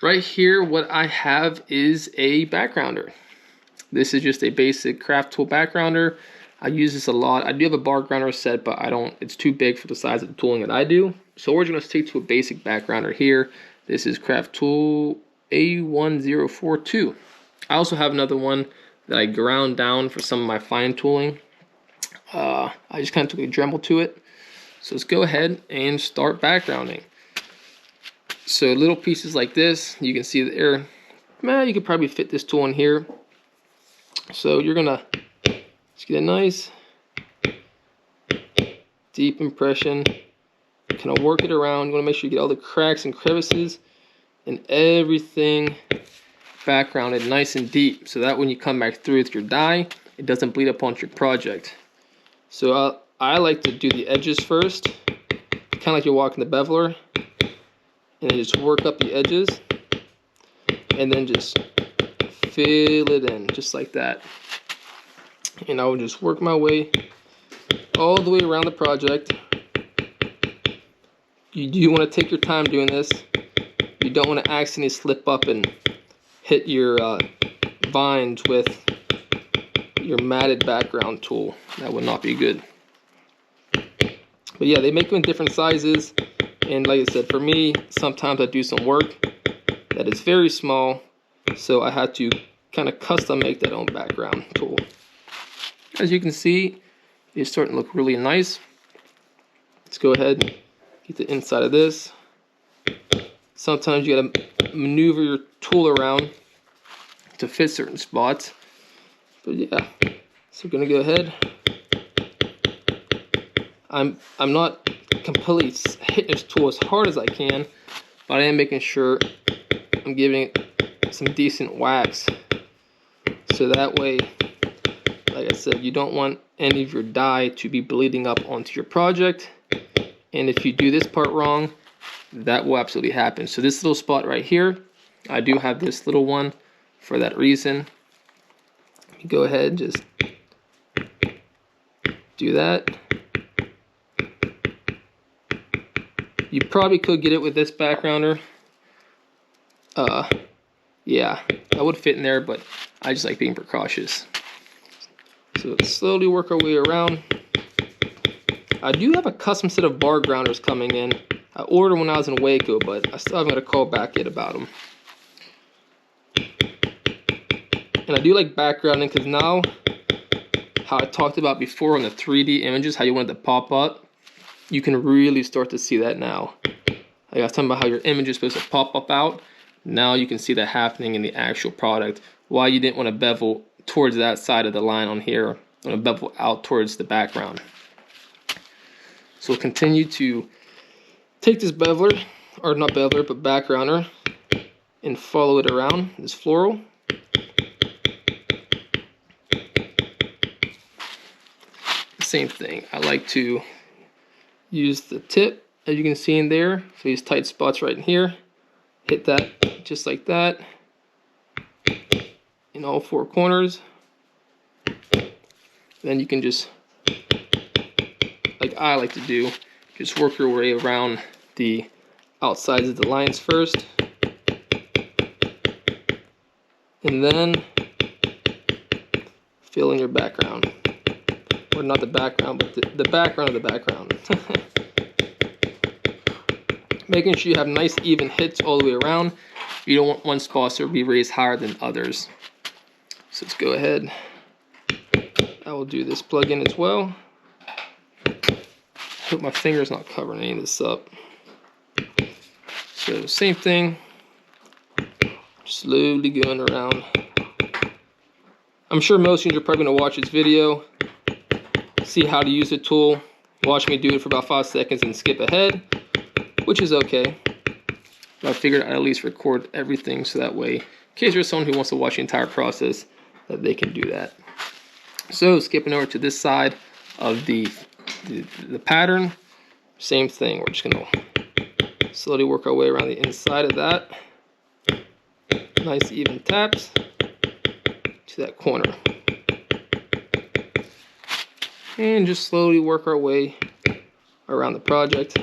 right here, what I have is a backgrounder. This is just a basic craft tool backgrounder. I use this a lot. I do have a bar grounder set, but I don't, it's too big for the size of the tooling that I do. So we're gonna stick to a basic backgrounder here. This is Craft Tool A1042. I also have another one that I ground down for some of my fine tooling. I just kind of took a Dremel to it. So let's go ahead and start backgrounding. So little pieces like this, you can see there, you could probably fit this tool in here. So you're gonna just get a nice deep impression, kind of work it around. You wanna make sure you get all the cracks and crevices and everything backgrounded nice and deep, so that when you come back through with your dye, it doesn't bleed up onto your project. So I like to do the edges first, kind of like you're walking the beveler, and then just work up the edges, and then just fill it in, just like that. And I will just work my way all the way around the project. You do want to take your time doing this. You don't want to accidentally slip up and hit your vines with your matted background tool. That would not be good. But yeah, they make them in different sizes, and like I said, for me, sometimes I do some work that is very small, so I had to kind of custom make that own background tool. As you can see, it's starting to look really nice. Let's go ahead and get the inside of this. Sometimes you gotta maneuver your tool around to fit certain spots. But yeah, so we're gonna go ahead. I'm not completely hitting this tool as hard as I can, but I am making sure I'm giving it some decent wax. So that way, like I said, you don't want any of your dye to be bleeding up onto your project. And if you do this part wrong, that will absolutely happen. So this little spot right here, I do have this little one for that reason. You go ahead and just do that. You probably could get it with this backgrounder. Yeah, I would fit in there, but I just like being precautious. So let's slowly work our way around. I do have a custom set of bar grounders coming in. I ordered when I was in Waco, but I still haven't got a call back yet about them. And I do like backgrounding because now, how I talked about before on the 3D images, how you want it to pop up, you can really start to see that now. Like I was talking about how your image is supposed to pop up out. Now you can see that happening in the actual product. Why you didn't want to bevel towards that side of the line on here. Want to bevel out towards the background. So we'll continue to take this beveler, or not beveler, but backgrounder, and follow it around, this floral. Same thing, I like to use the tip, as you can see in there, for these tight spots right in here. Hit that just like that, in all four corners. Then you can just, like I like to do, just work your way around the outsides of the lines first, and then fill in your background, or not the background, but the background of the background. Making sure you have nice even hits all the way around. You don't want one spot to be raised higher than others. So let's go ahead. I will do this plug-in as well. Hope my finger's not covering any of this up. So same thing, slowly going around. I'm sure most of you are probably going to watch this video, see how to use the tool, watch me do it for about 5 seconds and skip ahead, which is okay. But I figured I'd at least record everything so that way, in case there's someone who wants to watch the entire process, that they can do that. So skipping over to this side of the pattern, same thing. We're just going to slowly work our way around the inside of that. Nice even taps to that corner. And just slowly work our way around the project.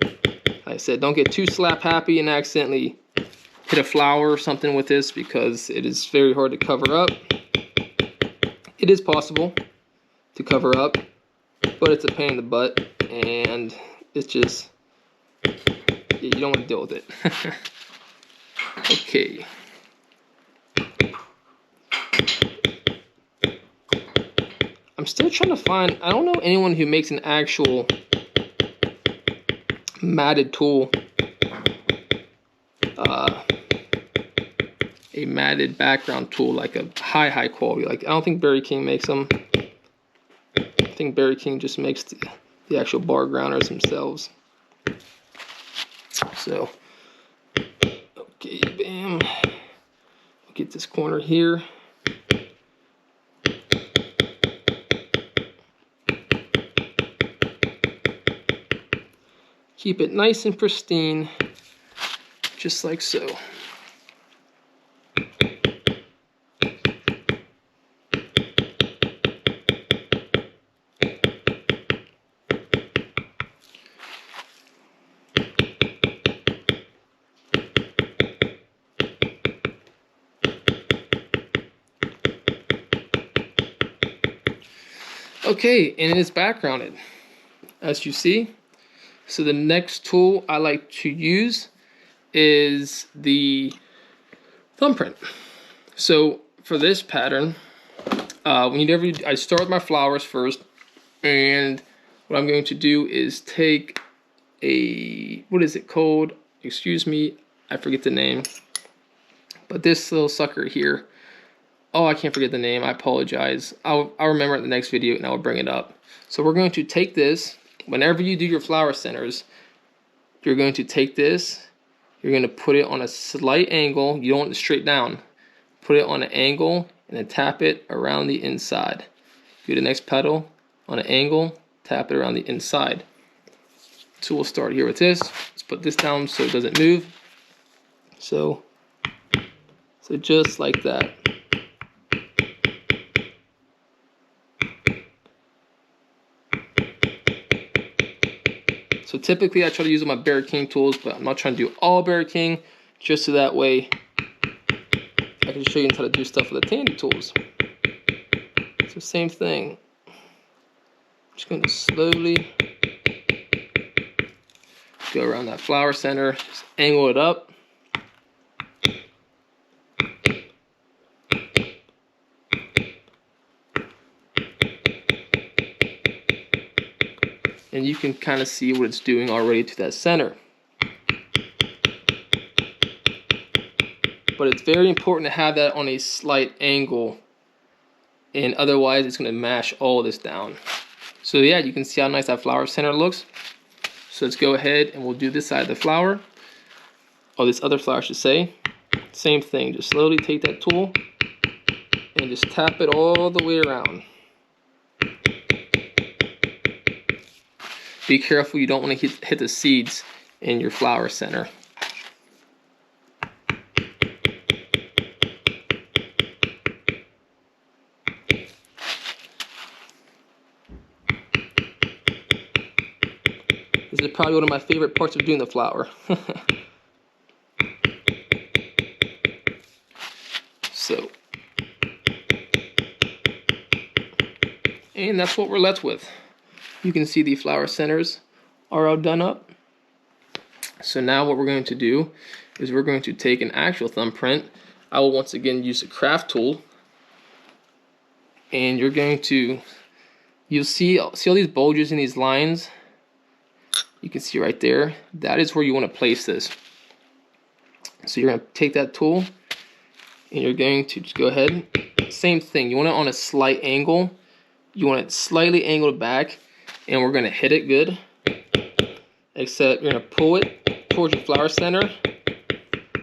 Like I said, don't get too slap happy and accidentally hit a flower or something with this because it is very hard to cover up. It is possible to cover up, but it's a pain in the butt, and it's just, you don't want to deal with it. Okay. I'm still trying to find, I don't know anyone who makes an actual matted tool, a matted background tool, like a high quality. Like, I don't think Berry King makes them. I think Berry King just makes the actual bar grounders themselves. So, okay, bam. I'll get this corner here. Keep it nice and pristine, just like so. Okay, and it is backgrounded, as you see. So the next tool I like to use is the thumbprint. So for this pattern, I start with my flowers first, and what I'm going to do is take a, what is it called? Excuse me, I forget the name. But this little sucker here, oh, I can't forget the name, I apologize. I'll remember it in the next video and I'll bring it up. So we're going to take this, whenever you do your flower centers, you're going to take this, you're going to put it on a slight angle. You don't want it straight down. Put it on an angle and then tap it around the inside. Do the next petal on an angle, tap it around the inside. So we'll start here with this. Let's put this down so it doesn't move. So just like that. So typically I try to use my Berry King tools, but I'm not trying to do all Berry King, just so that way I can show you how to do stuff with the Tandy tools. It's the same thing. Just going to slowly go around that flower center, just angle it up. And you can kind of see what it's doing already to that center. But it's very important to have that on a slight angle, and otherwise it's going to mash all this down. So yeah, you can see how nice that flower center looks. So let's go ahead and we'll do this side of the flower, or this other flower I should say. Same thing, just slowly take that tool and just tap it all the way around. Be careful, you don't want to hit the seeds in your flower center. This is probably one of my favorite parts of doing the flower. So, and that's what we're left with. You can see the flower centers are all done up. So now what we're going to do is we're going to take an actual thumbprint. I will once again use a craft tool, and you're going to, you'll see all these bulges in these lines. You can see right there, that is where you want to place this. So you're going to take that tool and you're going to just go ahead, same thing, you want it on a slight angle. You want it slightly angled back, and we're going to hit it good, except you're going to pull it towards your flower center,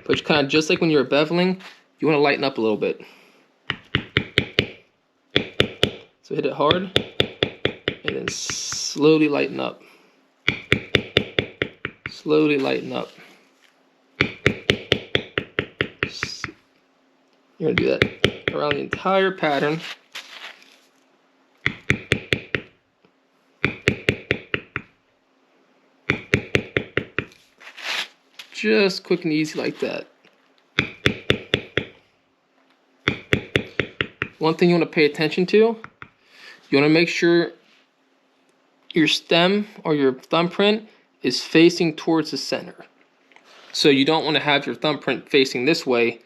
but kind of just like when you're beveling, you want to lighten up a little bit. So hit it hard and then slowly lighten up. Slowly lighten up. You're going to do that around the entire pattern. Just quick and easy like that. one thing you want to pay attention to, you want to make sure your stem or your thumbprint is facing towards the center. So you don't want to have your thumbprint facing this way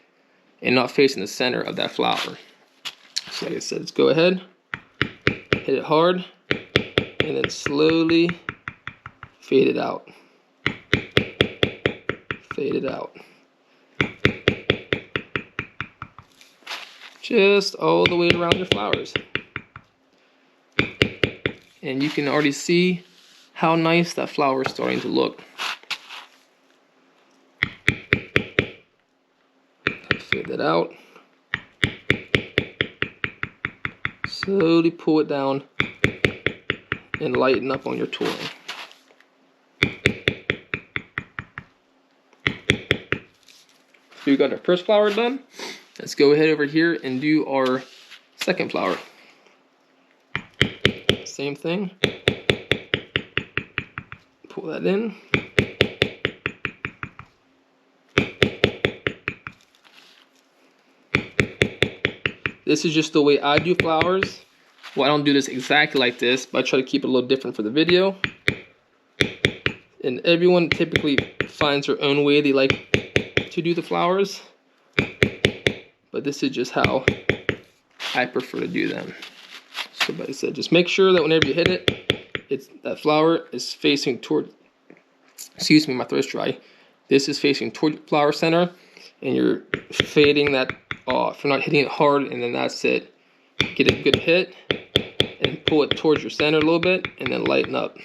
and not facing the center of that flower. So like I said, let's go ahead, hit it hard, and then slowly fade it out. Fade it out. Just all the way around your flowers. And you can already see how nice that flower is starting to look. Fade that out. Slowly pull it down and lighten up on your tooling. So we got our first flower done. Let's go ahead over here and do our second flower. Same thing. Pull that in. This is just the way I do flowers. Well, I don't do this exactly like this, but I try to keep it a little different for the video. And everyone typically finds their own way they like to do the flowers, but this is just how I prefer to do them. So like I said, just make sure that whenever you hit it, that flower is facing toward, excuse me, my throat's dry. This is facing toward your flower center, and you're fading that off. You're not hitting it hard, and then that's it. Get a good hit, and pull it towards your center a little bit, and then lighten up.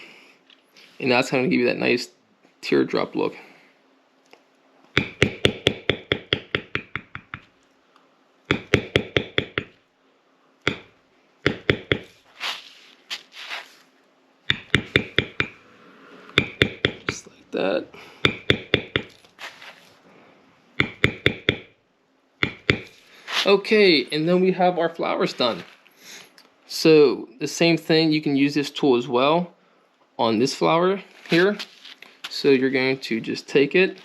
And that's going to give you that nice teardrop look. That. Okay, and then we have our flowers done. So the same thing, you can use this tool as well on this flower here. So you're going to just take it,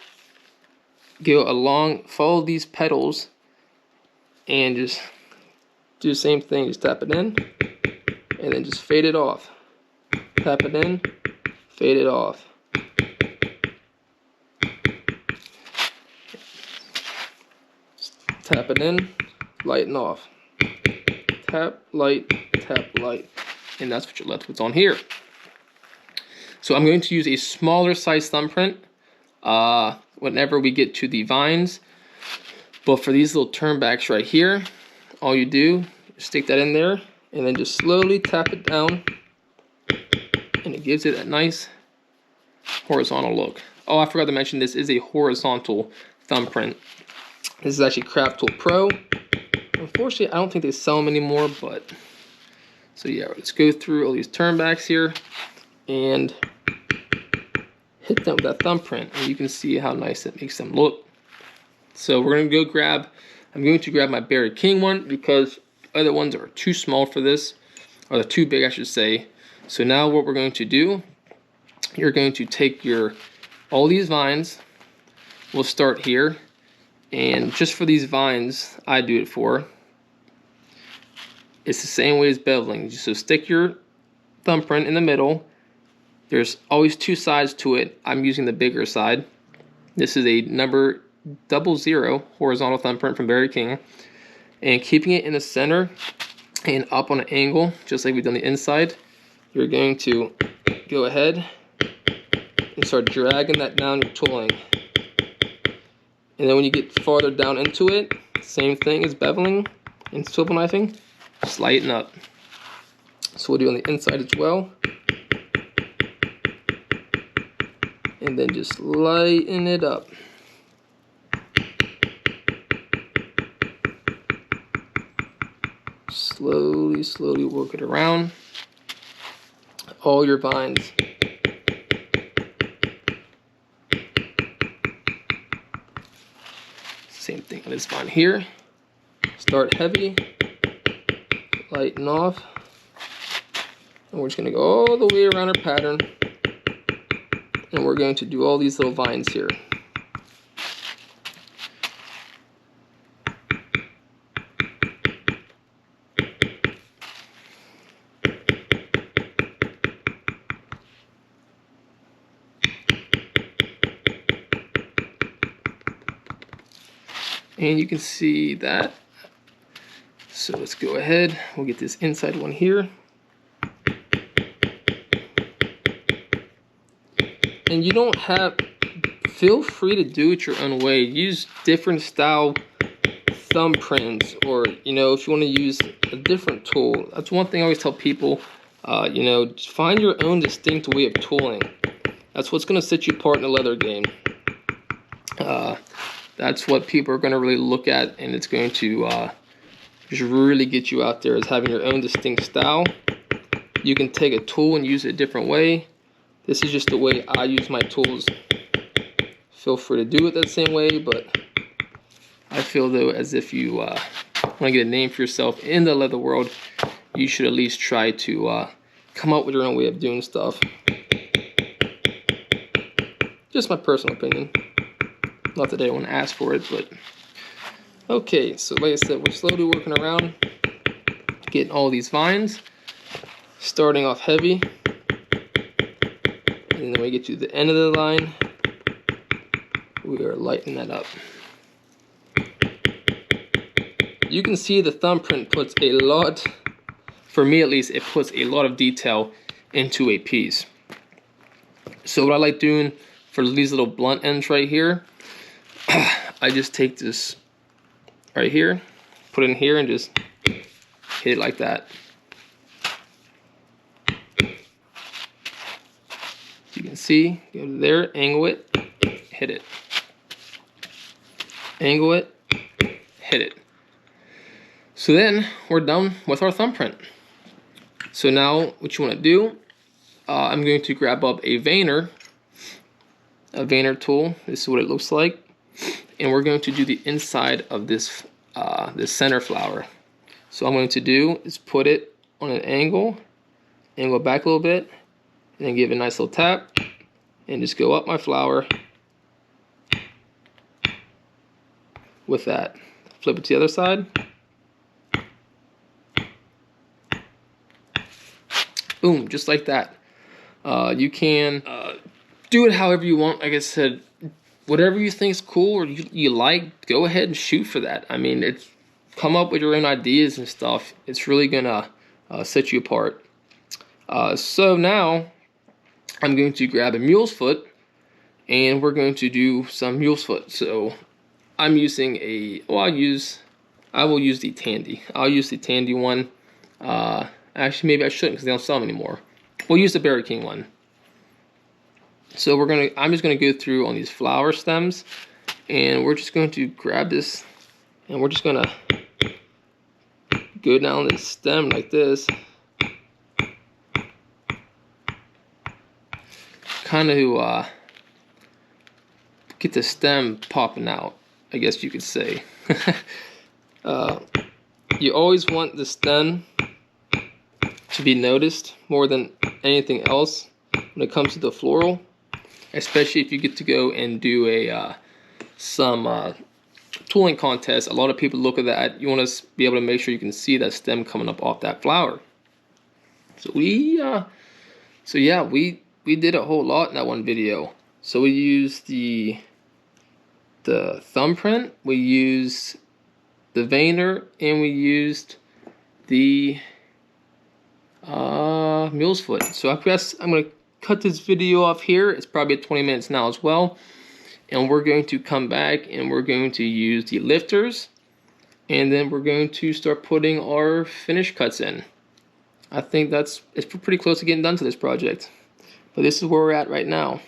go along, follow these petals, and just do the same thing. Just tap it in, and then just fade it off. Tap it in, fade it off. Tap it in, lighten off. Tap, light, and that's what you're left with on here. So I'm going to use a smaller size thumbprint whenever we get to the vines. But for these little turnbacks right here, all you do is stick that in there and then just slowly tap it down, and it gives it a nice horizontal look. Oh, I forgot to mention, this is a horizontal thumbprint. This is actually Craft Tool Pro. Unfortunately, I don't think they sell them anymore, but so yeah, let's go through all these turnbacks here and hit them with that thumbprint, and you can see how nice it makes them look. So we're gonna go grab, I'm going to grab my Berry King one because other ones are too small for this, or they're too big, I should say. So now what we're going to do, you're going to take all these vines. We'll start here. And just for these vines, I do it for, it's the same way as beveling. So stick your thumbprint in the middle. There's always two sides to it. I'm using the bigger side. This is a number 00 horizontal thumbprint from Berry King. And keeping it in the center and up on an angle, just like we've done the inside, you're going to go ahead and start dragging that down your tooling. And then when you get farther down into it, same thing as beveling and swivel knifing, just lighten up. So we'll do on the inside as well. And then just lighten it up. Slowly, slowly work it around. All your vines. Same thing on this vine here. Start heavy, lighten off, and we're just going to go all the way around our pattern, and we're going to do all these little vines here. And you can see that. So let's go ahead, we'll get this inside one here. And you don't have, feel free to do it your own way. Use different style thumbprints, or if you want to use a different tool. That's one thing I always tell people, find your own distinct way of tooling. That's what's going to set you apart in the leather game. That's what people are going to really look at, and it's going to just really get you out there, as having your own distinct style. You can take a tool and use it a different way. This is just the way I use my tools. Feel free to do it that same way, but I feel though, as if you want to get a name for yourself in the leather world, you should at least try to come up with your own way of doing stuff. Just my personal opinion. Not that anyone asked for it, but okay. So like I said, we're slowly working around, getting all these vines, starting off heavy, and then we get to the end of the line, we are lightening that up. You can see the thumbprint puts a lot, for me at least, it puts a lot of detail into a piece. So what I like doing for these little blunt ends right here, I just take this right here, put it in here, and just hit it like that. You can see, go to there, angle it, hit it. Angle it, hit it. So then we're done with our thumbprint. So now what you want to do, I'm going to grab up a veiner tool. This is what it looks like. And we're going to do the inside of this center flower. So what I'm going to do is put it on an angle back a little bit, and then give it a nice little tap, and just go up my flower with that. Flip it to the other side. Boom, just like that. You can do it however you want. Like I said, whatever you think is cool or you like, go ahead and shoot for that. I mean, it's come up with your own ideas and stuff. It's really gonna set you apart. So now I'm going to grab a mule's foot, and we're going to do some mule's foot. So I'm using I will use the Tandy. I'll use the Tandy one. Actually, maybe I shouldn't, because they don't sell them anymore. We'll use the Berry King one. So I'm just gonna go through on these flower stems, and we're just going to grab this, and we're just gonna go down this stem like this, kind of get the stem popping out, I guess you could say. You always want the stem to be noticed more than anything else when it comes to the floral, especially if you get to go and do some tooling contest. A lot of people look at that. You want to be able to make sure you can see that stem coming up off that flower. So we did a whole lot in that one video. So we used the thumbprint, we used the veiner, and we used the mule's foot. So I guess I'm going to cut this video off here. It's probably at 20 minutes now as well. And we're going to come back and we're going to use the lifters. And then we're going to start putting our finish cuts in. I think it's pretty close to getting done to this project. But this is where we're at right now.